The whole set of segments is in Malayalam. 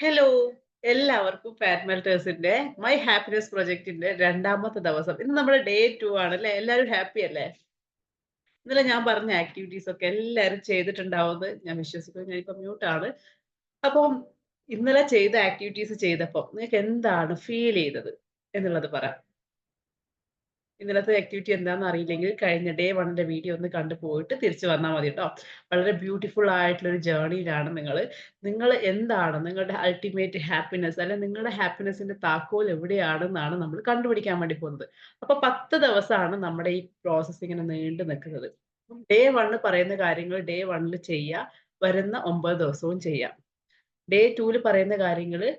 ഹലോ! എല്ലാവർക്കും ഫാറ്റ് മെൽറ്റേഴ്സിന്റെ മൈ ഹാപ്പിനെസ് പ്രൊജക്റ്റിന്റെ രണ്ടാമത്തെ ദിവസം. ഇന്ന് നമ്മുടെ ഡേ 2 ആണല്ലേ? എല്ലാരും ഹാപ്പി അല്ലേ? ഇന്നലെ ഞാൻ പറഞ്ഞ ആക്ടിവിറ്റീസ് ഒക്കെ എല്ലാരും ചെയ്തിട്ടുണ്ടാവുമെന്ന് ഞാൻ വിശ്വസിക്കുന്നു. ഞാനിപ്പോ മ്യൂട്ടാണ്. അപ്പം ഇന്നലെ ചെയ്ത ആക്ടിവിറ്റീസ് ചെയ്തപ്പം നിങ്ങക്ക് എന്താണ് ഫീൽ ചെയ്തത് എന്നുള്ളത് പറ. ഇന്നലത്തെ ആക്ടിവിറ്റി എന്താന്ന് അറിയില്ലെങ്കിൽ കഴിഞ്ഞ ഡേ 1ന്റെ വീഡിയോ ഒന്ന് കണ്ടു പോയിട്ട് തിരിച്ചു വന്നാ മതി ട്ടോ. വളരെ ബ്യൂട്ടിഫുൾ ആയിട്ടുള്ള ഒരു ജേർണിയിലാണ് നിങ്ങള്. നിങ്ങള് എന്താണ് നിങ്ങളുടെ അൾട്ടിമേറ്റ് ഹാപ്പിനെസ് അല്ലെ നിങ്ങളുടെ ഹാപ്പിനെസിന്റെ താക്കോൽ എവിടെയാണെന്നാണ് നമ്മൾ കണ്ടുപിടിക്കാൻ വേണ്ടി പോകുന്നത്. അപ്പൊ 10 ദിവസാണ് നമ്മുടെ ഈ പ്രോസസ് ഇങ്ങനെ നീണ്ടു നിൽക്കുന്നത്. ഡേ 1 പറയുന്ന കാര്യങ്ങൾ ഡേ 1ൽ ചെയ്യാ. വരുന്ന 9 ദിവസവും ചെയ്യാം. ഡേ 2ല് പറയുന്ന കാര്യങ്ങള്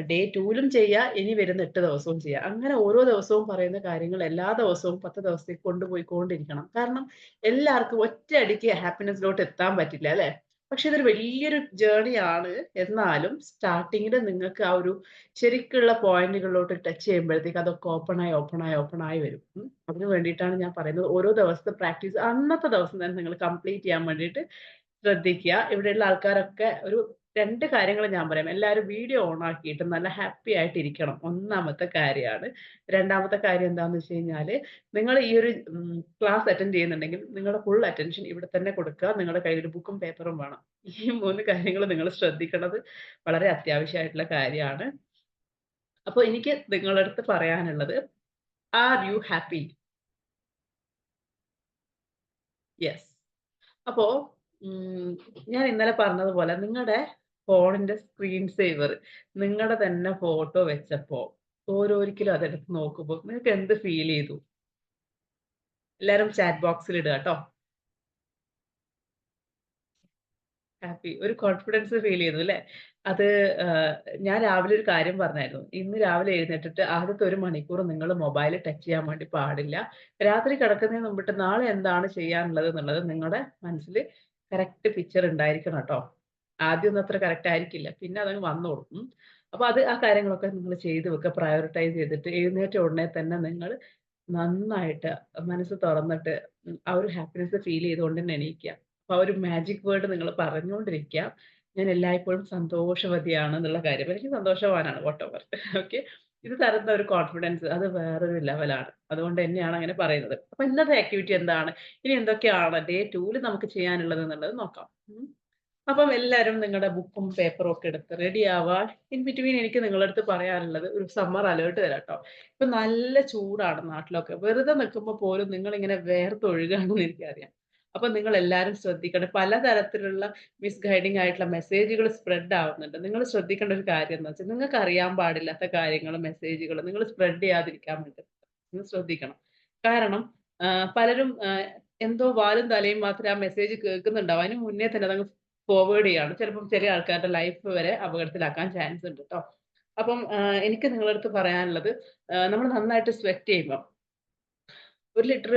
ഡേ 2ലും ചെയ്യാ, ഇനി വരുന്ന 8 ദിവസവും ചെയ്യാം. അങ്ങനെ ഓരോ ദിവസവും പറയുന്ന കാര്യങ്ങൾ എല്ലാ ദിവസവും 10 ദിവസത്തേക്ക് കൊണ്ടുപോയിക്കൊണ്ടിരിക്കണം. കാരണം എല്ലാവർക്കും ഒറ്റയടിക്ക് ഹാപ്പിനെസ്സിലോട്ട് എത്താൻ പറ്റില്ല അല്ലേ? പക്ഷെ ഇതൊരു വലിയൊരു ജേർണി ആണ്. എന്നാലും സ്റ്റാർട്ടിങ്ങില് നിങ്ങൾക്ക് ആ ഒരു ശരിക്കുള്ള പോയിന്റുകളിലോട്ട് ടച്ച് ചെയ്യുമ്പോഴത്തേക്ക് അതൊക്കെ ഓപ്പണായി വരും. അതിന് വേണ്ടിയിട്ടാണ് ഞാൻ പറയുന്നത് ഓരോ ദിവസത്തെ പ്രാക്ടീസ് അന്നത്തെ ദിവസം തന്നെ നിങ്ങൾ കംപ്ലീറ്റ് ചെയ്യാൻ വേണ്ടിയിട്ട് ശ്രദ്ധിക്കുക. ഇവിടെയുള്ള ആൾക്കാരൊക്കെ ഒരു 2 കാര്യങ്ങൾ ഞാൻ പറയാം. എല്ലാവരും വീഡിയോ ഓൺ ആക്കിയിട്ട് നല്ല ഹാപ്പി ആയിട്ട് ഇരിക്കണം. ഒന്നാമത്തെ കാര്യാണ്. രണ്ടാമത്തെ കാര്യം എന്താന്ന് വെച്ച് കഴിഞ്ഞാല്, നിങ്ങൾ ഈ ഒരു ക്ലാസ് അറ്റൻഡ് ചെയ്യുന്നുണ്ടെങ്കിൽ നിങ്ങളുടെ ഫുൾ അറ്റൻഷൻ ഇവിടെ തന്നെ കൊടുക്കുക. നിങ്ങളുടെ കയ്യിൽ ഒരു ബുക്കും പേപ്പറും വേണം. ഈ 3 കാര്യങ്ങൾ നിങ്ങൾ ശ്രദ്ധിക്കേണ്ടത് വളരെ അത്യാവശ്യമായിട്ടുള്ള കാര്യാണ്. അപ്പൊ എനിക്ക് നിങ്ങളുടെ അടുത്ത് പറയാനുള്ളത്, ആർ യു ഹാപ്പി? യെസ്. അപ്പോ ഉം, ഞാൻ ഇന്നലെ പറഞ്ഞതുപോലെ നിങ്ങളുടെ ഫോണിന്റെ സ്ക്രീൻ സേവർ നിങ്ങളുടെ തന്നെ ഫോട്ടോ വെച്ചപ്പോ ഓരോരിക്കലും അതെടുത്ത് നോക്കുമ്പോ നിങ്ങൾക്ക് എന്ത് ഫീൽ ചെയ്തു? എല്ലാരും ചാറ്റ് ബോക്സിൽ ഇടുക ട്ടോ. ഹാപ്പി ഒരു കോൺഫിഡൻസ് ഫീൽ ചെയ്തു അല്ലേ? അത് ആഹ്, ഞാൻ രാവിലെ ഒരു കാര്യം പറഞ്ഞായിരുന്നു. ഇന്ന് രാവിലെ എഴുന്നേറ്റിട്ട് ആദ്യത്തെ 1 മണിക്കൂർ നിങ്ങൾ മൊബൈൽ ടച്ച് ചെയ്യാൻ വേണ്ടി പാടില്ല. രാത്രി കിടക്കുന്നതിന് മുമ്പിട്ട് നാളെ എന്താണ് ചെയ്യാനുള്ളത് എന്നുള്ളത് നിങ്ങളുടെ മനസ്സിൽ കറക്റ്റ് പിക്ചർ ഉണ്ടായിരിക്കണം ട്ടോ. ആദ്യമൊന്നും അത്ര കറക്റ്റ് ആയിരിക്കില്ല. പിന്നെ അതങ്ങ് വന്നോളും. അപ്പൊ അത് ആ കാര്യങ്ങളൊക്കെ നിങ്ങൾ ചെയ്ത് വെക്കുക. പ്രയോറിറ്റൈസ് ചെയ്തിട്ട് എഴുന്നേറ്റ ഉടനെ തന്നെ നിങ്ങൾ നന്നായിട്ട് മനസ്സ് തുറന്നിട്ട് ആ ഒരു ഹാപ്പിനെസ് ഫീൽ ചെയ്തുകൊണ്ട് തന്നെ എണീക്കുക. അപ്പൊ ആ ഒരു മാജിക് വേർഡ് നിങ്ങൾ പറഞ്ഞുകൊണ്ടിരിക്കുക. ഞാൻ എല്ലായ്പ്പോഴും സന്തോഷവതിയാണ് എന്നുള്ള കാര്യം. എനിക്ക് സന്തോഷവാനാണ് വാട്ടെവർ. ഓക്കെ. ഇത് തരുന്ന ഒരു കോൺഫിഡൻസ് അത് വേറൊരു ലെവലാണ്. അതുകൊണ്ട് തന്നെയാണ് അങ്ങനെ പറയുന്നത്. അപ്പൊ ഇന്നത്തെ ആക്ടിവിറ്റി എന്താണ്? ഇനി എന്തൊക്കെയാണ് ഡേ 2ല് നമുക്ക് ചെയ്യാനുള്ളത് എന്നുള്ളത് നോക്കാം. അപ്പം എല്ലാരും നിങ്ങളുടെ ബുക്കും പേപ്പറും ഒക്കെ എടുത്ത് റെഡി ആവാ. ഇൻ ബിറ്റ്വീൻ എനിക്ക് നിങ്ങളുടെ അടുത്ത് പറയാനുള്ളത് ഒരു സമ്മർ അലേർട്ട് തരാട്ടോ. ഇപ്പൊ നല്ല ചൂടാണ് നാട്ടിലൊക്കെ. വെറുതെ നിൽക്കുമ്പോ പോലും നിങ്ങളിങ്ങനെ വേർത്തൊഴുകാണെന്ന് എനിക്കറിയാം. അപ്പൊ നിങ്ങൾ എല്ലാരും ശ്രദ്ധിക്കണം. പലതരത്തിലുള്ള മിസ്ഗൈഡിംഗ് ആയിട്ടുള്ള മെസ്സേജുകൾ സ്പ്രെഡ് ആവുന്നുണ്ട്. നിങ്ങൾ ശ്രദ്ധിക്കേണ്ട ഒരു കാര്യം എന്താ വെച്ചാൽ നിങ്ങൾക്ക് അറിയാൻ പാടില്ലാത്ത കാര്യങ്ങളും മെസ്സേജുകളും നിങ്ങൾ സ്പ്രെഡ് ചെയ്യാതിരിക്കാൻ വേണ്ടി നിങ്ങൾ ശ്രദ്ധിക്കണം. കാരണം പലരും എന്തോ വാലും തലയും മാത്രമേ ആ മെസ്സേജ് കേൾക്കുന്നുണ്ടാവും. അതിന് മുന്നേ തന്നെ അതങ്ങ് ഫോർവേഡ് ചെയ്യാണ്. ചിലപ്പം ചില ആൾക്കാരുടെ ലൈഫ് വരെ അപകടത്തിലാക്കാൻ ചാൻസ് ഉണ്ട് ട്ടോ. അപ്പം എനിക്ക് നിങ്ങളെ അടുത്ത് പറയാനുള്ളത് നമ്മൾ നന്നായിട്ട് സ്വെറ്റ് ചെയ്യുമ്പം 1 ലിറ്റർ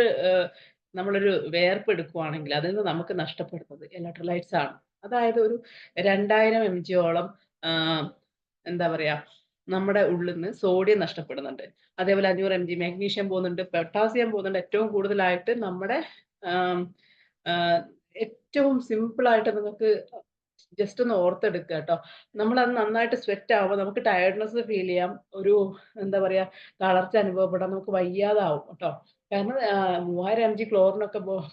നമ്മളൊരു വിയർപ്പ് എടുക്കുവാണെങ്കിൽ അതിൽ നിന്ന് നമുക്ക് നഷ്ടപ്പെടുന്നത് ഇലക്ട്രോലൈറ്റ്സ് ആണ്. അതായത് ഒരു 2000 എംജിയോളം ആഹ്, എന്താ പറയാ നമ്മുടെ ഉള്ളിന്ന് സോഡിയം നഷ്ടപ്പെടുന്നുണ്ട്. അതേപോലെ 500 എംജി മാഗ്നീഷ്യം പോകുന്നുണ്ട്, പൊട്ടാസ്യം പോകുന്നുണ്ട്. ഏറ്റവും കൂടുതലായിട്ട് നമ്മുടെ ആം, ആഹ്, ഏറ്റവും സിമ്പിൾ ആയിട്ട് നിങ്ങൾക്ക് ജസ്റ്റ് ഒന്ന് ഓർത്തെടുക്കുക ട്ടോ. നമ്മളത് നന്നായിട്ട് സ്വെറ്റ് ആവുമ്പോ നമുക്ക് ടയർഡ്നെസ് ഫീൽ ചെയ്യാം. ഒരു എന്താ പറയാ തളർച്ച അനുഭവപ്പെടാം. നമുക്ക് വയ്യാതാവും ട്ടോ. കാരണം 3000 എംജി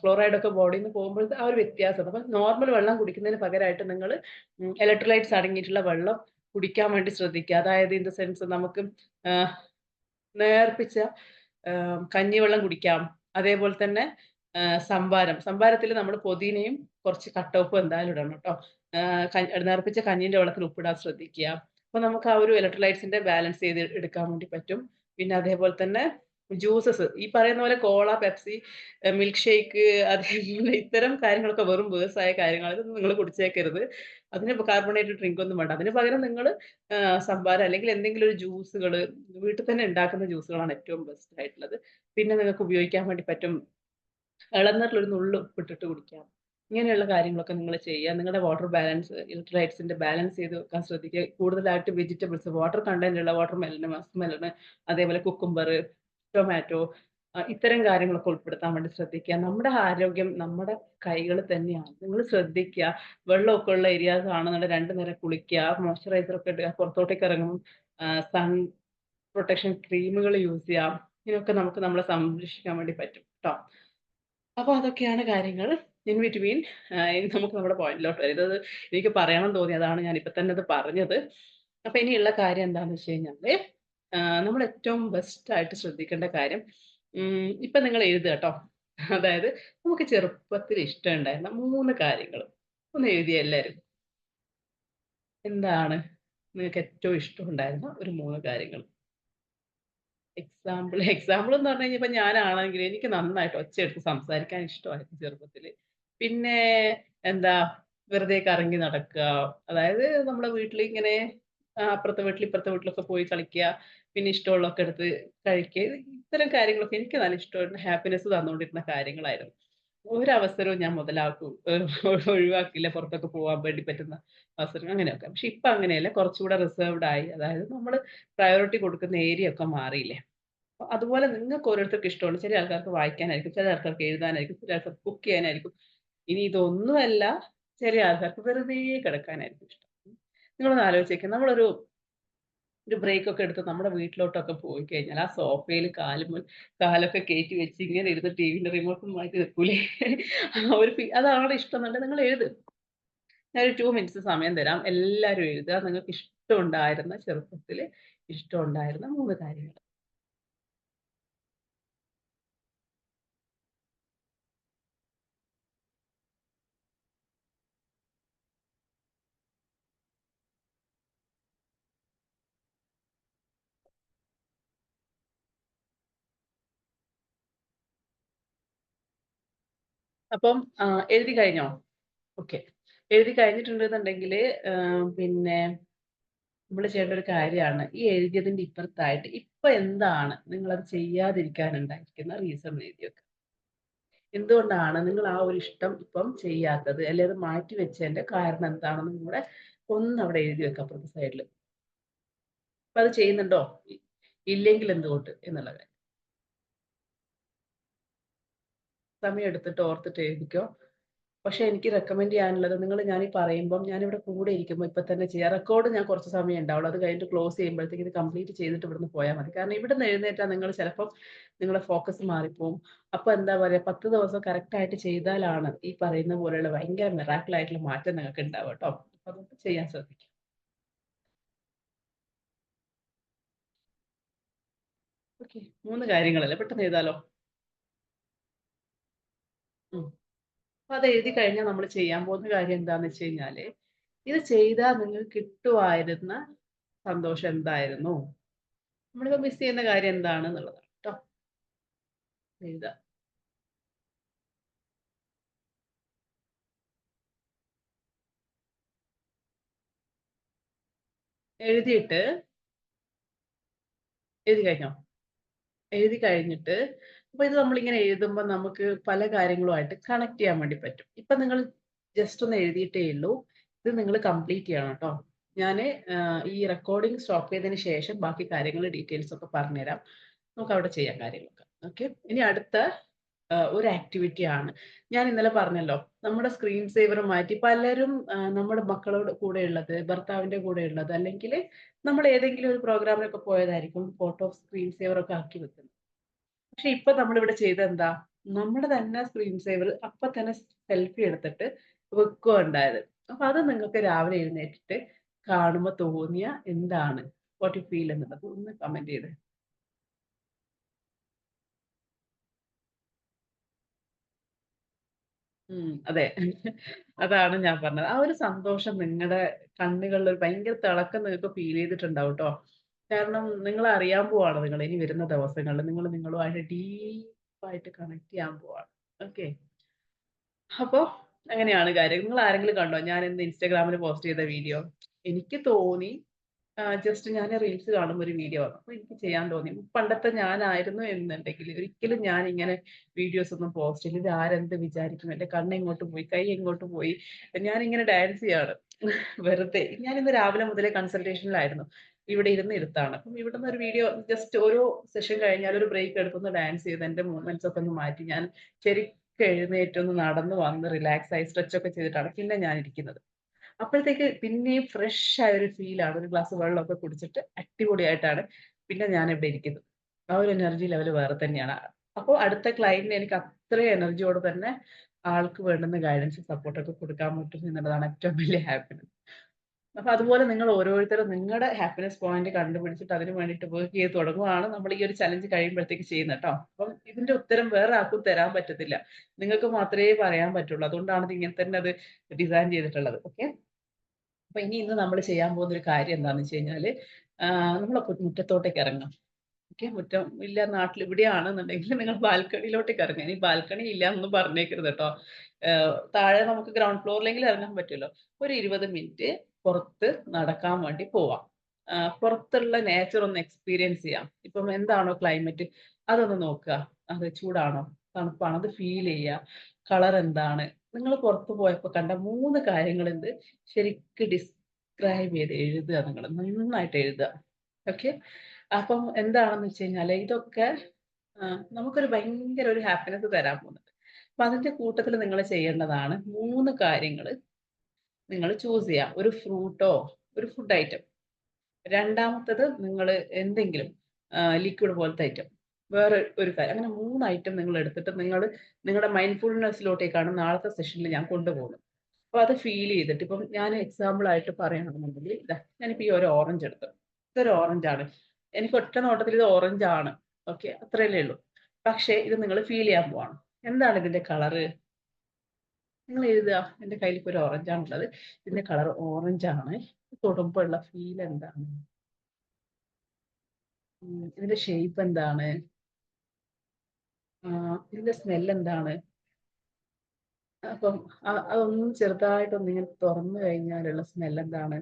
ക്ലോറൈഡൊക്കെ ബോഡിന്ന് പോകുമ്പോഴത്തെ ആ ഒരു വ്യത്യാസം. അപ്പൊ നോർമൽ വെള്ളം കുടിക്കുന്നതിന് പകരമായിട്ട് നിങ്ങള് ഇലക്ട്രോലൈറ്റ്സ് അടങ്ങിയിട്ടുള്ള വെള്ളം കുടിക്കാൻ വേണ്ടി ശ്രദ്ധിക്കുക. അതായത് ഇൻ ദ സെൻസ് നമുക്ക് ആഹ്, നേർപ്പിച്ച കഞ്ഞിവെള്ളം കുടിക്കാം. അതേപോലെ തന്നെ സംഭാരത്തില് നമ്മള് പൊതീനയും കുറച്ച് കട്ടൗപ്പും എന്തായാലും ഇടണം ട്ടോ. നേർപ്പിച്ച കഞ്ഞീന്റെ വെള്ളത്തിൽ ഉപ്പിടാൻ ശ്രദ്ധിക്കുക. അപ്പൊ നമുക്ക് ആ ഒരു ഇലക്ട്രോലൈറ്റ്സിന്റെ ബാലൻസ് ചെയ്ത് എടുക്കാൻ വേണ്ടി പറ്റും. പിന്നെ അതേപോലെ തന്നെ ജ്യൂസസ് ഈ പറയുന്ന പോലെ കോള, പെപ്സി, മിൽക്ക് ഷേക്ക് അതേപോലെ ഇത്തരം കാര്യങ്ങളൊക്കെ വെറും വേഴ്സായ കാര്യങ്ങളാണ്. ഇതൊന്നും നിങ്ങള് കുടിച്ചേക്കരുത്. അതിന് കാർബണേറ്റഡ് ഡ്രിങ്ക് ഒന്നും വേണ്ട. അതിന് പകരം നിങ്ങള് സംഭാരം അല്ലെങ്കിൽ എന്തെങ്കിലും ഒരു ജ്യൂസുകള് വീട്ടിൽ തന്നെ ഉണ്ടാക്കുന്ന ജ്യൂസുകളാണ് ഏറ്റവും ബെസ്റ്റ് ആയിട്ടുള്ളത്. പിന്നെ നിങ്ങൾക്ക് ഉപയോഗിക്കാൻ വേണ്ടി പറ്റും ഇളനീരിൽ ഒരു നുള്ള് ഉപ്പിട്ടിട്ട് കുടിക്കാം. ഇങ്ങനെയുള്ള കാര്യങ്ങളൊക്കെ നിങ്ങൾ ചെയ്യുക. നിങ്ങളുടെ വാട്ടർ ബാലൻസ് ഇലക്ട്രോലൈറ്റ്സിന്റെ ബാലൻസ് ചെയ്ത് വെക്കാൻ ശ്രദ്ധിക്കുക. കൂടുതലായിട്ട് വെജിറ്റബിൾസ് വാട്ടർ കണ്ടന്റ് ഉള്ള വാട്ടർ മെലൺ, മസ്ക് മെലൺ, അതേപോലെ കുക്കുംബർ, ടൊമാറ്റോ ഇത്തരം കാര്യങ്ങളൊക്കെ ഉൾപ്പെടുത്താൻ വേണ്ടി ശ്രദ്ധിക്കുക. നമ്മുടെ ആരോഗ്യം നമ്മുടെ കൈകളിൽ തന്നെയാണ്. നിങ്ങൾ ശ്രദ്ധിക്കുക. വെള്ളമൊക്കെ ഉള്ള ഏരിയാസ് ആണെന്നുണ്ടെങ്കിൽ 2 നേരം കുളിക്കുക. മോയ്സ്ചറൈസർ ഒക്കെ ഇടുക. പുറത്തോട്ടേക്ക് ഇറങ്ങുമ്പം സൺ പ്രൊട്ടക്ഷൻ ക്രീമുകൾ യൂസ് ചെയ്യാം. ഇതിനൊക്കെ നമുക്ക് നമ്മളെ സംരക്ഷിക്കാൻ വേണ്ടി പറ്റും ട്ടോ. അപ്പൊ അതൊക്കെയാണ് കാര്യങ്ങൾ. ഇൻ ബിറ്റ്വീൻ ഇനി നമുക്ക് നമ്മുടെ പോയിന്റിലോട്ട് വരാം. ഇത് എനിക്ക് പറയണം തോന്നി. അതാണ് ഞാൻ ഇപ്പൊ തന്നെ ഇത് പറഞ്ഞത്. അപ്പൊ ഇനിയുള്ള കാര്യം എന്താന്ന് വെച്ച് കഴിഞ്ഞാല്, നമ്മൾ ഏറ്റവും ബെസ്റ്റ് ആയിട്ട് ശ്രദ്ധിക്കേണ്ട കാര്യം, ഇപ്പൊ നിങ്ങൾ എഴുതുക ട്ടോ. അതായത് നമുക്ക് ചെറുപ്പത്തിൽ ഇഷ്ടമുണ്ടായിരുന്ന 3 കാര്യങ്ങൾ. ഒന്ന് എഴുതിയേ എല്ലാരും. എന്താണ് നിങ്ങൾക്ക് ഏറ്റവും ഇഷ്ടമുണ്ടായിരുന്ന ഒരു 3 കാര്യങ്ങൾ? എക്സാമ്പിൾ എന്ന് പറഞ്ഞു കഴിഞ്ഞാൽ ഇപ്പൊ ഞാനാണെങ്കിൽ എനിക്ക് നന്നായിട്ട് ഒച്ചയെടുത്ത് സംസാരിക്കാൻ ഇഷ്ടമായിരുന്നു ചെറുപ്പത്തില്. പിന്നെ എന്താ വെറുതെ കറങ്ങി നടക്കുക. അതായത് നമ്മുടെ വീട്ടില് ഇങ്ങനെ അപ്പുറത്തെ വീട്ടിൽ ഇപ്പുറത്തെ വീട്ടിലൊക്കെ പോയി കളിക്കുക. പിന്നെ ഇഷ്ടമുള്ളതൊക്കെ എടുത്ത് കഴിക്കുക. ഇത്തരം കാര്യങ്ങളൊക്കെ എനിക്ക് നല്ല ഇഷ്ടമായിരുന്നു. ഹാപ്പിനെസ് തന്നുകൊണ്ടിരുന്ന കാര്യങ്ങളായിരുന്നു. ഒരവസരവും ഞാൻ ഒഴിവാക്കില്ല പുറത്തൊക്കെ പോവാൻ വേണ്ടി പറ്റുന്ന അവസരം അങ്ങനെയൊക്കെ. പക്ഷെ ഇപ്പൊ അങ്ങനെയല്ല. കുറച്ചുകൂടെ റിസർവ്ഡ് ആയി. അതായത് നമ്മള് പ്രയോറിറ്റി കൊടുക്കുന്ന ഏരിയ ഒക്കെ മാറിയില്ലേ? അതുപോലെ നിങ്ങൾക്ക് ഓരോരുത്തർക്ക് ഇഷ്ടമുണ്ട്. ചില ആൾക്കാർക്ക് വായിക്കാനായിരിക്കും, ചില ആൾക്കാർക്ക് എഴുതാനായിരിക്കും, ചില ആൾക്കാർക്ക് കുക്ക് ചെയ്യാനായിരിക്കും. ഇനി ഇതൊന്നുമല്ല, ചില ആൾക്കാർക്ക് വെറുതെ കിടക്കാനായിരിക്കും ഇഷ്ടം. നിങ്ങളൊന്ന് ആലോചിച്ചേക്ക്. ഒരു ബ്രേക്ക് ഒക്കെ എടുത്ത് നമ്മുടെ വീട്ടിലോട്ടൊക്കെ പോയി കഴിഞ്ഞാൽ, ആ സോഫയിൽ കാലൊക്കെ കേറ്റി വെച്ച് ഇങ്ങനെ ഇരുന്ന് ടിവിന്റെ റിമോട്ടും മാറ്റി നിൽക്കൂലേ? ആ ഒരു അതാണ് ഇഷ്ടം എന്നുണ്ടെങ്കിൽ നിങ്ങൾ എഴുത്. ഞാനൊരു 2 മിനിറ്റ്സ് സമയം തരാം. എല്ലാരും എഴുതുക. നിങ്ങൾക്ക് ഇഷ്ടമുണ്ടായിരുന്ന ചെറുപ്പത്തില് ഇഷ്ടമുണ്ടായിരുന്ന 3 കാര്യങ്ങൾ. അപ്പം എഴുതി കഴിഞ്ഞോ? ഓക്കെ. എഴുതി കഴിഞ്ഞിട്ടുണ്ടെന്നുണ്ടെങ്കില് പിന്നെ നമ്മള് ചെയ്യേണ്ട ഒരു കാര്യാണ്. ഈ എഴുതിയതിന്റെ ഇപ്പുറത്തായിട്ട് ഇപ്പൊ എന്താണ് നിങ്ങളത് ചെയ്യാതിരിക്കാനുണ്ടായിരിക്കുന്ന റീസൺ എഴുതി വെക്കുക. എന്തുകൊണ്ടാണ് നിങ്ങൾ ആ ഒരു ഇഷ്ടം ഇപ്പം ചെയ്യാത്തത്? അല്ലെ അത് മാറ്റി വെച്ചതിന്റെ കാരണം എന്താണെന്നും കൂടെ ഒന്ന് അവിടെ എഴുതി വെക്കുക അപ്പുറത്തെ സൈഡില്. അപ്പൊ അത് ചെയ്യുന്നുണ്ടോ? ഇല്ലെങ്കിൽ എന്തുകൊണ്ട് എന്നുള്ള കാര്യം. സമയം എടുത്തിട്ട് ഓർത്തിട്ട് എഴുതിക്കോ. പക്ഷെ എനിക്ക് റെക്കമെൻഡ് ചെയ്യാനുള്ളത് ഞാനീ പറയുമ്പം ഞാനിവിടെ കൂടെ ഇരിക്കുമ്പോ ഇപ്പൊ തന്നെ ചെയ്യാം. റെക്കോർഡ് ഞാൻ കുറച്ച് സമയം ഉണ്ടാവുള്ളൂ. അത് കഴിഞ്ഞിട്ട് ക്ലോസ് ചെയ്യുമ്പോഴത്തേക്ക് ഇത് കംപ്ലീറ്റ് ചെയ്തിട്ട് ഇവിടുന്ന് പോയാ മതി. കാരണം ഇവിടുന്ന് എഴുന്നേറ്റാ നിങ്ങൾ ചിലപ്പം നിങ്ങളെ ഫോക്കസ് മാറിപ്പോവും. അപ്പൊ എന്താ പറയാ 10 ദിവസം കറക്റ്റ് ആയിട്ട് ചെയ്താലാണ് ഈ പറയുന്ന പോലെയുള്ള ഭയങ്കര മിറാക്കിൾ ആയിട്ടുള്ള മാറ്റം നിങ്ങൾക്ക് ഉണ്ടാവുക ട്ടോ. അപ്പൊ അതൊക്കെ ചെയ്യാൻ ശ്രദ്ധിക്കുക. ഓക്കെ. 3 കാര്യങ്ങളല്ലേ പെട്ടെന്ന് എഴുതാലോ. ഉം. അപ്പൊ അത് എഴുതി കഴിഞ്ഞാൽ നമ്മൾ ചെയ്യാൻ പോകുന്ന കാര്യം എന്താന്ന് വെച്ച് കഴിഞ്ഞാല്, ഇത് ചെയ്താൽ നിങ്ങൾക്ക് കിട്ടുമായിരുന്ന സന്തോഷം എന്തായിരുന്നു? നമ്മളിപ്പോ മിസ് ചെയ്യുന്ന കാര്യം എന്താണെന്നുള്ളതാണ് ട്ടോ. എഴുതുക. എഴുതിയിട്ട് എഴുതി കഴിഞ്ഞോ? എഴുതി കഴിഞ്ഞിട്ട് അപ്പൊ ഇത് നമ്മളിങ്ങനെ എഴുതുമ്പോ നമുക്ക് പല കാര്യങ്ങളുമായിട്ട് കണക്ട് ചെയ്യാൻ വേണ്ടി പറ്റും. ഇപ്പൊ നിങ്ങൾ ജസ്റ്റ് ഒന്ന് എഴുതിയിട്ടേ ഉള്ളൂ. ഇത് നിങ്ങൾ കംപ്ലീറ്റ് ചെയ്യണം ട്ടോ. ഞാന് ഈ റെക്കോർഡിംഗ് സ്റ്റോപ്പ് ചെയ്തതിന് ശേഷം ബാക്കി കാര്യങ്ങൾ ഡീറ്റെയിൽസ് ഒക്കെ പറഞ്ഞുതരാം. നമുക്ക് അവിടെ ചെയ്യാം കാര്യങ്ങളൊക്കെ. ഓക്കെ. ഇനി അടുത്ത ഒരു ആക്ടിവിറ്റി ആണ്. ഞാൻ ഇന്നലെ പറഞ്ഞല്ലോ, നമ്മുടെ സ്ക്രീൻ സേവർ മാറ്റി പലരും നമ്മുടെ മക്കളോട് കൂടെയുള്ളത്, ഭർത്താവിന്റെ കൂടെയുള്ളത് അല്ലെങ്കില് നമ്മൾ ഏതെങ്കിലും ഒരു പ്രോഗ്രാമിനൊക്കെ പോയതായിരിക്കും ഫോട്ടോ സ്ക്രീൻ സേവർ ഒക്കെ ആക്കി വെക്കുന്നത്. പക്ഷെ ഇപ്പൊ നമ്മളിവിടെ ചെയ്തതെന്താ? നമ്മുടെ തന്നെ സ്ക്രീൻ സേവർ അപ്പൊ തന്നെ സെൽഫി എടുത്തിട്ട് വെക്കുവാ ഉണ്ടായത്. അപ്പൊ അത് നിങ്ങൾക്ക് രാവിലെ എഴുന്നേറ്റിട്ട് കാണുമ്പോ തോന്നിയ എന്താണ്? വാട്ട് യു ഫീൽ എന്നുള്ളത് ഒന്ന് കമന്റ് ചെയ്തേ. അതെ. അതാണ് ഞാൻ പറഞ്ഞത്. ആ ഒരു സന്തോഷം നിങ്ങടെ കണ്ണുകളിൽ ഒരു ഭയങ്കര തിളക്കം നിങ്ങൾക്ക് ഫീൽ ചെയ്തിട്ടുണ്ടാവും ട്ടോ. കാരണം നിങ്ങളെ അറിയാൻ പോവാണ് നിങ്ങൾ ഇനി വരുന്ന ദിവസങ്ങളില്. നിങ്ങളുമായിട്ട് ഡീപ്പായിട്ട് കണക്ട് ചെയ്യാൻ പോവാണ്. ഓക്കെ. അപ്പൊ അങ്ങനെയാണ് കാര്യം. നിങ്ങൾ ആരെങ്കിലും കണ്ടോ ഞാൻ ഇന്ന് ഇൻസ്റ്റാഗ്രാമിൽ പോസ്റ്റ് ചെയ്ത വീഡിയോ? എനിക്ക് തോന്നി ജസ്റ്റ് ഞാൻ റീൽസ് കാണുമ്പോ ഒരു വീഡിയോ വന്നു. അപ്പൊ എനിക്ക് ചെയ്യാൻ തോന്നി. പണ്ടത്തെ ഞാനായിരുന്നു എന്നുണ്ടെങ്കിൽ ഒരിക്കലും ഞാൻ ഇങ്ങനെ വീഡിയോസ് ഒന്നും പോസ്റ്റ് ചെയ്യില്ല. ഇത് ആരെന്ത് വിചാരിക്കും? എന്റെ കണ്ണ് എങ്ങോട്ട് പോയി? കൈ എങ്ങോട്ട് പോയി? ഞാനിങ്ങനെ ഡാൻസ് ചെയ്യാണ് വെറുതെ. ഞാനിന്ന് രാവിലെ മുതലേ കൺസൾട്ടേഷനിലായിരുന്നു. ഇവിടെ ഇരുന്ന് ഇരുത്താണ്. അപ്പം ഇവിടുന്ന് ഒരു വീഡിയോ ജസ്റ്റ് ഓരോ സെഷൻ കഴിഞ്ഞാൽ ഒരു ബ്രേക്ക് എടുത്തൊന്ന് ഡാൻസ് ചെയ്ത് എന്റെ മൂവ്മെന്റ്സ് ഒക്കെ ഒന്ന് മാറ്റി ഞാൻ ശരിക്കും എഴുന്നേറ്റ് ഒന്ന് നടന്ന് വന്ന് റിലാക്സ് ആയി സ്ട്രെച്ച് ഒക്കെ ചെയ്തിട്ടാണ് പിന്നെ ഞാൻ ഇരിക്കുന്നത്. അപ്പോഴത്തേക്ക് പിന്നെയും ഫ്രഷ് ആയ ഒരു ഫീലാണ്. ഒരു ഗ്ലാസ് വെള്ളമൊക്കെ കുടിച്ചിട്ട് അടിപൊളിയായിട്ടാണ് പിന്നെ ഞാൻ ഇവിടെ ഇരിക്കുന്നത്. ആ ഒരു എനർജി ലെവൽ വേറെ തന്നെയാണ്. അപ്പോൾ അടുത്ത ക്ലയന്റിന് എനിക്ക് അത്രയും എനർജിയോടെ തന്നെ ആൾക്ക് വേണ്ടുന്ന ഗൈഡൻസും സപ്പോർട്ടൊക്കെ കൊടുക്കാൻ പറ്റും എന്നുള്ളതാണ് ഏറ്റവും വലിയ ഹാപ്പിനെസ്. അപ്പൊ അതുപോലെ നിങ്ങൾ ഓരോരുത്തരും നിങ്ങളുടെ ഹാപ്പിനെസ് പോയിന്റ് കണ്ടുപിടിച്ചിട്ട് അതിന് വേണ്ടിയിട്ട് വർക്ക് ചെയ്ത് തുടങ്ങുകയാണ് നമ്മൾ ഈ ഒരു ചലഞ്ച് കഴിയുമ്പോഴത്തേക്ക് ചെയ്യുന്നത് ട്ടോ. അപ്പം ഇതിന്റെ ഉത്തരം വേറെ ആർക്കും തരാൻ പറ്റത്തില്ല. നിങ്ങൾക്ക് മാത്രമേ പറയാൻ പറ്റുള്ളൂ. അതുകൊണ്ടാണ് ഇത് ഇങ്ങനെ തന്നെ അത് ഡിസൈൻ ചെയ്തിട്ടുള്ളത്. ഓക്കെ. അപ്പൊ ഇന്ന് നമ്മൾ ചെയ്യാൻ പോകുന്ന ഒരു കാര്യം എന്താണെന്ന് വെച്ച് കഴിഞ്ഞാല് നമ്മള് മുറ്റത്തോട്ടേക്ക് ഇറങ്ങാം. ഓക്കെ. മുറ്റം ഇല്ല നാട്ടിൽ ഇവിടെയാണെന്നുണ്ടെങ്കിൽ നിങ്ങൾ ബാൽക്കണിയിലോട്ടേക്ക് ഇറങ്ങുക. ഇനി ബാൽക്കണി ഇല്ല എന്നൊന്നും പറഞ്ഞേക്കരുത് കേട്ടോ. താഴെ നമുക്ക് ഗ്രൗണ്ട് ഫ്ലോറിലെങ്കിലും ഇറങ്ങാൻ പറ്റുമല്ലോ. ഒരു 20 മിനിറ്റ് പുറത്ത് നടക്കാൻ വേണ്ടി പോവാം. പുറത്തുള്ള നേച്ചർ ഒന്ന് എക്സ്പീരിയൻസ് ചെയ്യാം. ഇപ്പം എന്താണോ ക്ലൈമറ്റ് അതൊന്ന് നോക്കുക. അത് ചൂടാണോ? തണുപ്പാണോ? അത് ഫീൽ ചെയ്യുക. കളർ എന്താണ്? നിങ്ങൾ പുറത്ത് പോയപ്പോ കണ്ട 3 കാര്യങ്ങളുണ്ട്. ശരിക്ക് ഡിസ്ക്രൈബ് ചെയ്ത് എഴുതുക നിങ്ങൾ. നന്നായിട്ട് എഴുതുക. ഓക്കെ. അപ്പം എന്താണെന്ന് വെച്ച് കഴിഞ്ഞാല് ഇതൊക്കെ നമുക്കൊരു ഭയങ്കര ഒരു ഹാപ്പിനെസ് തരാൻ പോകുന്നുണ്ട്. അപ്പൊ അതിന്റെ കൂട്ടത്തില് നിങ്ങള് ചെയ്യേണ്ടതാണ് 3 കാര്യങ്ങള് നിങ്ങള് ചൂസ് ചെയ്യുക. ഒരു ഫ്രൂട്ടോ, ഒരു ഫുഡ് ഐറ്റം. രണ്ടാമത്തത് നിങ്ങള് എന്തെങ്കിലും ലിക്വിഡ് പോലത്തെ ഐറ്റം. വേറെ ഒരു കാര്യം. അങ്ങനെ 3 ഐറ്റം നിങ്ങൾ എടുത്തിട്ട് നിങ്ങളുടെ മൈൻഡ്ഫുൾനെസ്സിലോട്ടേക്കാണ് നാളത്തെ സെഷനിൽ ഞാൻ കൊണ്ടുപോകുന്നത്. അപ്പൊ അത് ഫീൽ ചെയ്തിട്ട് ഇപ്പം ഞാൻ എക്സാമ്പിൾ ആയിട്ട് പറയുകയാണെന്നുണ്ടെങ്കിൽ ഇതാ ഞാനിപ്പോ ഈ ഒരു ഓറഞ്ച് എടുത്തു. ഇതൊരു ഓറഞ്ച് ആണ്. എനിക്ക് ഒറ്റ നോട്ടത്തിൽ ഇത് ഓറഞ്ച് ആണ്. ഓക്കെ. അത്രയല്ലേ ഉള്ളൂ. പക്ഷേ ഇത് നിങ്ങൾ ഫീൽ ചെയ്യാൻ പോവാണ്. എന്താണ് ഇതിന്റെ കളറ്? നിങ്ങൾ എഴുതുക. എന്റെ കയ്യിൽ ഇപ്പൊ ഒരു ഓറഞ്ച് ആണുള്ളത്. ഇതിന്റെ കളർ ഓറഞ്ച് ആണ്. തൊടുമ്പോ ഉള്ള ഫീൽ എന്താണ്? ഇതിന്റെ ഷേപ്പ് എന്താണ്? ഇതിന്റെ സ്മെൽ എന്താണ്? അപ്പം അതൊന്ന് ചെറുതായിട്ടൊന്ന് ഇങ്ങനെ തുറന്നു കഴിഞ്ഞാലുള്ള സ്മെൽ എന്താണ്?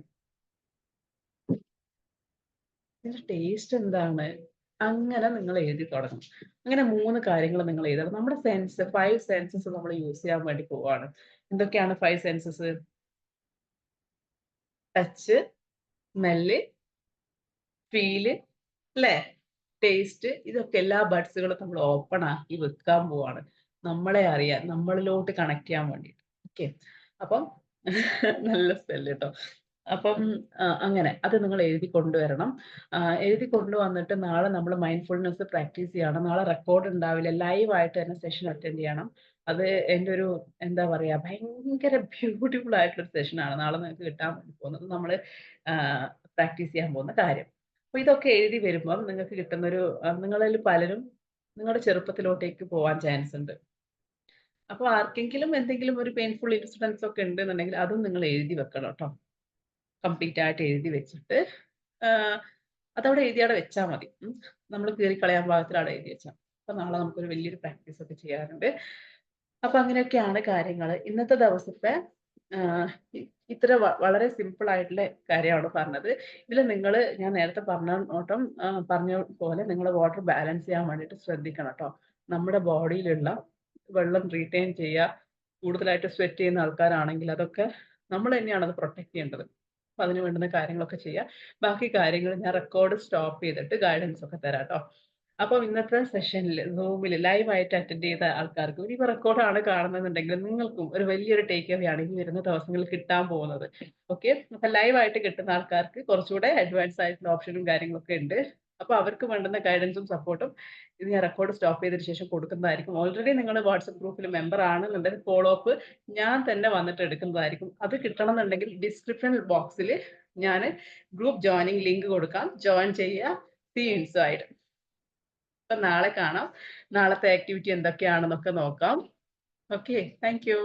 ഇതിന്റെ ടേസ്റ്റ് എന്താണ്? അങ്ങനെ നിങ്ങൾ എഴുതി തുടങ്ങും. അങ്ങനെ 3 കാര്യങ്ങൾ നിങ്ങൾ എഴുതണം. നമ്മുടെ 5 സെൻസസ് നമ്മൾ യൂസ് ചെയ്യാൻ വേണ്ടി പോവാണ്. എന്തൊക്കെയാണ് 5 സെൻസസ്? ടച്ച്, സ്മെല്ല്, ഫീല്, ല്ലേ? ടേസ്റ്റ് ഇതൊക്കെ എല്ലാ ബഡ്സുകളും നമ്മൾ ഓപ്പൺ ആക്കി വെക്കാൻ പോവാണ്. നമ്മളെ അറിയാൻ, നമ്മളിലോട്ട് കണക്ട് ചെയ്യാൻ വേണ്ടിയിട്ട്. ഓക്കെ. അപ്പം നല്ല സ്പെല്ല് ട്ടോ. അപ്പം അങ്ങനെ അത് നിങ്ങൾ എഴുതി കൊണ്ടുവരണം. എഴുതി കൊണ്ടുവന്നിട്ട് നാളെ നമ്മൾ മൈൻഡ്ഫുൾനെസ് പ്രാക്ടീസ് ചെയ്യണം. നാളെ റെക്കോർഡ് ഉണ്ടാവില്ല. ലൈവ് ആയിട്ട് തന്നെ സെഷൻ അറ്റൻഡ് ചെയ്യണം. അത് എന്റെ ഒരു എന്താ പറയാ ഭയങ്കര ബ്യൂട്ടിഫുൾ ആയിട്ടുള്ള ഒരു സെഷനാണ് നാളെ നിങ്ങൾക്ക് കിട്ടാൻ വേണ്ടി പോകുന്നത്. നമ്മള് പ്രാക്ടീസ് ചെയ്യാൻ പോകുന്ന കാര്യം. അപ്പൊ ഇതൊക്കെ എഴുതി വരുമ്പം നിങ്ങൾക്ക് കിട്ടുന്നൊരു നിങ്ങളിൽ പലരും നിങ്ങളുടെ ചെറുപ്പത്തിലോട്ടേക്ക് പോവാൻ ചാൻസ് ഉണ്ട്. അപ്പൊ ആർക്കെങ്കിലും എന്തെങ്കിലും ഒരു പെയിൻഫുൾ ഇൻസിഡൻസ് ഒക്കെ ഉണ്ടെന്നുണ്ടെങ്കിൽ അതും നിങ്ങൾ എഴുതി വെക്കണം ട്ടോ. കംപ്ലീറ്റ് ആയിട്ട് എഴുതി വെച്ചിട്ട് ആഹ് അതവിടെ എഴുതി അവിടെ വെച്ചാ മതി. നമ്മള് കീറിക്കളയാൻ പാകത്തിൽ അവിടെ എഴുതി വെച്ചാ. അപ്പൊ നാളെ നമുക്കൊരു വലിയൊരു പ്രാക്ടീസ് ഒക്കെ ചെയ്യാനുണ്ട്. അപ്പൊ അങ്ങനെയൊക്കെയാണ് കാര്യങ്ങള്. ഇന്നത്തെ ദിവസത്തെ ആഹ് ഇ ഇത്ര വളരെ സിമ്പിൾ ആയിട്ടുള്ള കാര്യമാണ് പറഞ്ഞത്. ഇതില് ഞാൻ നേരത്തെ പറഞ്ഞ പോലെ നിങ്ങള് വാട്ടർ ബാലൻസ് ചെയ്യാൻ വേണ്ടിയിട്ട് ശ്രദ്ധിക്കണം ട്ടോ. നമ്മുടെ ബോഡിയിലുള്ള വെള്ളം റീറ്റെയിൻ ചെയ്യുക. കൂടുതലായിട്ട് സ്വെറ്റ് ചെയ്യുന്ന ആൾക്കാരാണെങ്കിൽ അതൊക്കെ നമ്മൾ തന്നെയാണ് അത് പ്രൊട്ടക്ട് ചെയ്യേണ്ടത്. അപ്പൊ അതിന് വേണ്ടുന്ന കാര്യങ്ങളൊക്കെ ചെയ്യുക. ബാക്കി കാര്യങ്ങൾ ഞാൻ റെക്കോർഡ് സ്റ്റോപ്പ് ചെയ്തിട്ട് ഗൈഡൻസ് ഒക്കെ തരാം ട്ടോ. അപ്പം ഇന്നത്തെ സെഷനിൽ Zoomല് ലൈവ് ആയിട്ട് അറ്റൻഡ് ചെയ്ത ആൾക്കാർക്ക് ഇനിയിപ്പോ റെക്കോർഡാണ് കാണുന്നതെന്നുണ്ടെങ്കിൽ നിങ്ങൾക്കും ഒരു വലിയൊരു ടേക്ക് അവേ ആണ് ഇനി വരുന്ന ദിവസങ്ങളിൽ കിട്ടാൻ പോകുന്നത്. ഓക്കെ. അപ്പൊ ലൈവ് ആയിട്ട് കിട്ടുന്ന ആൾക്കാർക്ക് കുറച്ചുകൂടെ അഡ്വാൻസ് ആയിട്ടുള്ള ഓപ്ഷനും കാര്യങ്ങളൊക്കെ ഉണ്ട്. അപ്പൊ അവർക്ക് വേണ്ടുന്ന ഗൈഡൻസും സപ്പോർട്ടും ഇത് ഞാൻ റെക്കോർഡ് സ്റ്റോപ്പ് ചെയ്തതിന് ശേഷം കൊടുക്കുന്നതായിരിക്കും. ഓൾറെഡി നിങ്ങൾ വാട്സ്ആപ്പ് ഗ്രൂപ്പിൽ മെമ്പർ ആണെന്നുണ്ടെങ്കിൽ ഫോളോ അപ്പ് ഞാൻ തന്നെ വന്നിട്ട് എടുക്കുന്നതായിരിക്കും. അത് കിട്ടണമെന്നുണ്ടെങ്കിൽ ഡിസ്ക്രിപ്ഷൻ ബോക്സിൽ ഞാൻ ഗ്രൂപ്പ് ജോയിനിങ് ലിങ്ക് കൊടുക്കാം. ജോയിൻ ചെയ്യുക. See you inside. അപ്പൊ നാളെ കാണാം. നാളത്തെ ആക്ടിവിറ്റി എന്തൊക്കെയാണെന്നൊക്കെ നോക്കാം. ഓക്കെ. Thank U.